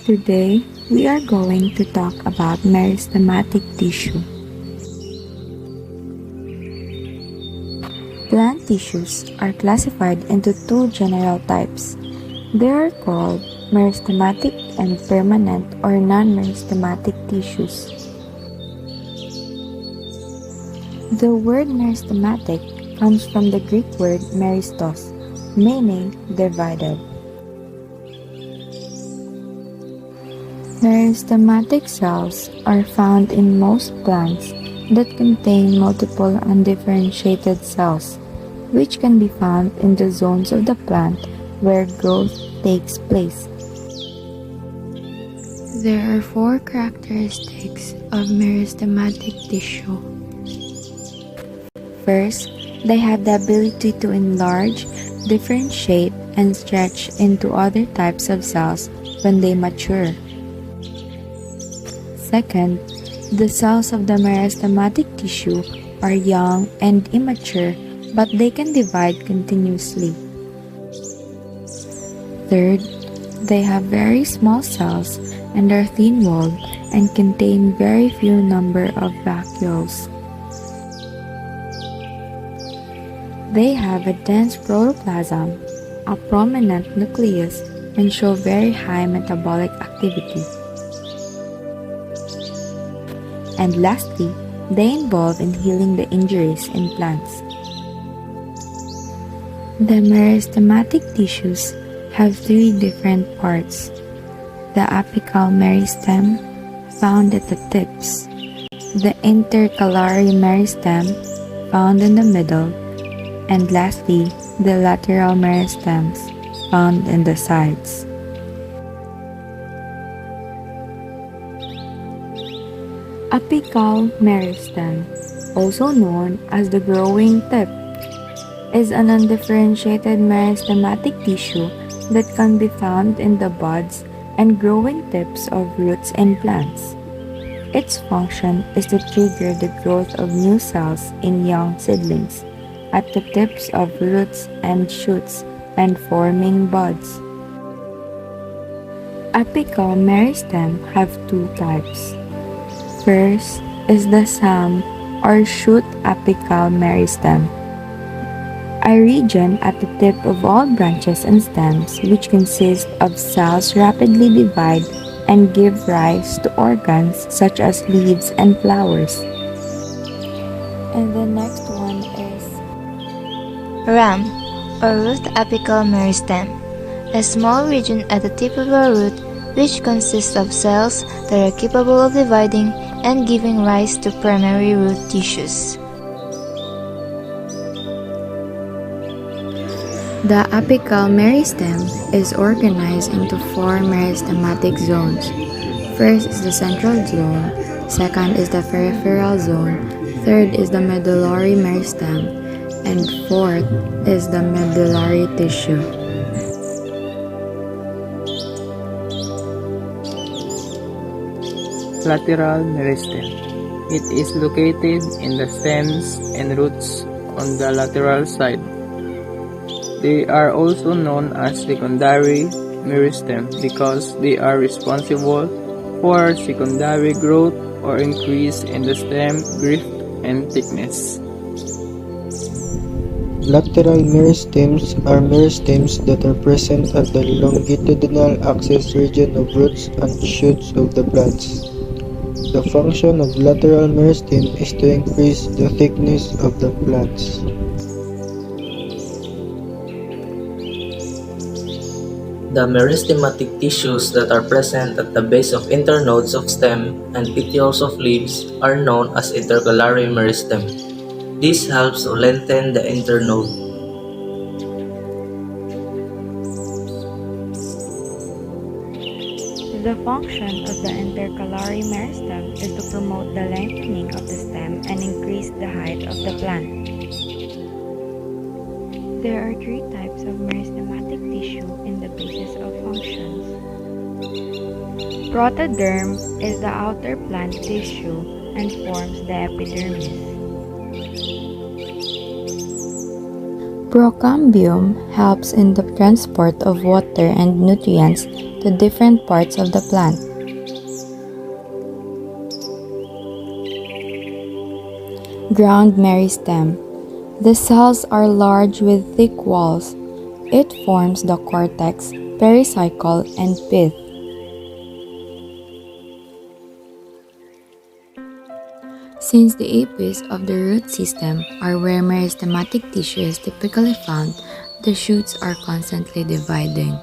Today, we are going to talk about meristematic tissue. Plant tissues are classified into two general types. They are called meristematic and permanent or non-meristematic tissues. The word meristematic comes from the Greek word meristos, meaning divided. Meristematic cells are found in most plants that contain multiple undifferentiated cells, which can be found in the zones of the plant where growth takes place. There are four characteristics of meristematic tissue. First, they have the ability to enlarge, differentiate, and stretch into other types of cells when they mature. Second, the cells of the meristematic tissue are young and immature, but they can divide continuously. Third, they have very small cells and are thin-walled and contain very few number of vacuoles. They have a dense protoplasm, a prominent nucleus, and show very high metabolic activity. And lastly, they involve in healing the injuries in plants. The meristematic tissues have three different parts. The apical meristem, found at the tips, the intercalary meristem, found in the middle, and lastly, the lateral meristems, found in the sides. Apical meristem, also known as the growing tip, is an undifferentiated meristematic tissue that can be found in the buds and growing tips of roots in plants. Its function is to trigger the growth of new cells in young seedlings at the tips of roots and shoots and forming buds. Apical meristem have two types. First is the SAM or shoot apical meristem, a region at the tip of all branches and stems which consist of cells rapidly divide and give rise to organs such as leaves and flowers. And the next one is RAM, or root apical meristem, a small region at the tip of a root which consists of cells that are capable of dividing and giving rise to primary root tissues. The apical meristem is organized into four meristematic zones. First is the central zone, second is the peripheral zone, third is the medullary meristem, and fourth is the medullary tissue. Lateral meristem. It is located in the stems and roots on the lateral side. They are also known as secondary meristem because they are responsible for secondary growth or increase in the stem girth and thickness. Lateral meristems are meristems that are present at the longitudinal axis region of roots and shoots of the plants. The function of lateral meristem is to increase the thickness of the plants. The meristematic tissues that are present at the base of internodes of stem and petioles of leaves are known as intercalary meristem. This helps to lengthen the internode. The function of the intercalary meristem is to promote the lengthening of the stem and increase the height of the plant. There are three types of meristematic tissue in the basis of functions. Protoderm is the outer plant tissue and forms the epidermis. Procambium helps in the transport of water and nutrients to different parts of the plant. Ground meristem. The cells are large with thick walls. It forms the cortex, pericycle, and pith. Since the apices of the root system are where meristematic tissue is typically found, the shoots are constantly dividing.